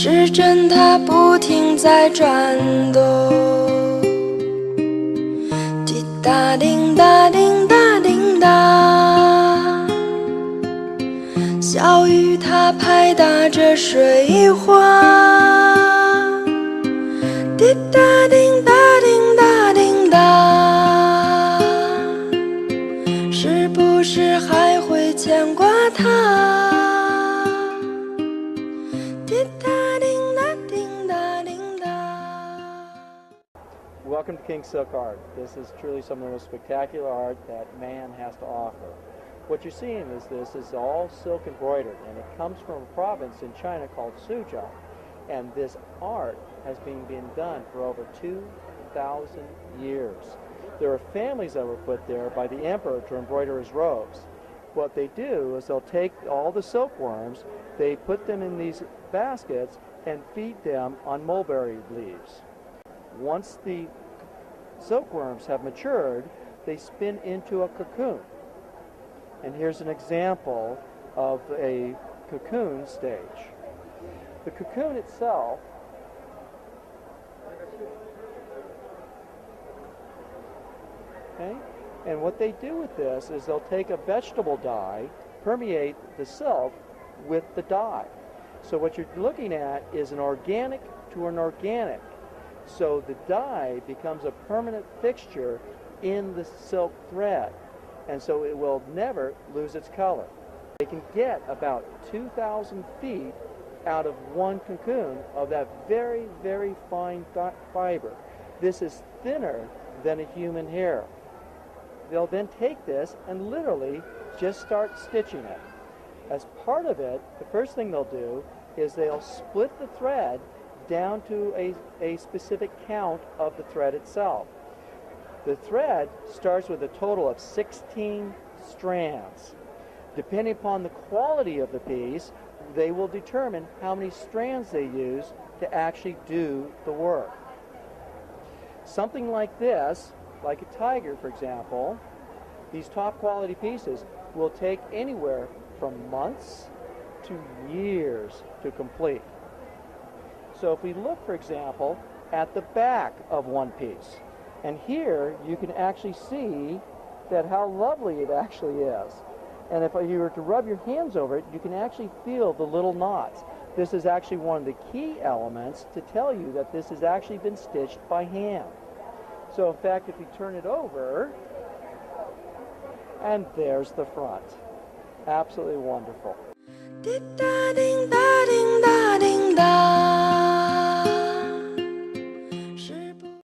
时针它不停在转动，滴答叮答叮答叮答，小雨它拍打着水花，滴答叮答叮答叮答，是不是还会牵挂它？ Welcome to King Silk Art. This is truly some of the most spectacular art that man has to offer. What you're seeing is this is all silk embroidered, and it comes from a province in China called Suzhou. And this art has been done for over 2,000 years. There are families that were put there by the emperor to embroider his robes. What they do is they'll take all the silkworms, they put them in these baskets and feed them on mulberry leaves. Once the silkworms have matured, they spin into a cocoon. And here's an example of a cocoon stage. The cocoon itself and what they do with this is they'll take a vegetable dye, permeate the silk with the dye. So what you're looking at is an organic to an organic. So the dye becomes a permanent fixture in the silk thread, and so it will never lose its color. They can get about 2,000 feet out of one cocoon of that very, very fine fiber. This is thinner than a human hair. They'll then take this and literally just start stitching it. As part of it, the first thing they'll do is they'll split the thread down to a specific count of the thread itself. The thread starts with a total of 16 strands. Depending upon the quality of the piece, they will determine how many strands they use to actually do the work. Something like this, like a tiger for example, these top quality pieces will take anywhere from months to years to complete. So if we look, for example, at the back of one piece, and here you can actually see that how lovely it actually is. And if you were to rub your hands over it, you can actually feel the little knots. This is actually one of the key elements to tell you that this has actually been stitched by hand. So in fact, if you turn it over, and there's the front. Absolutely wonderful.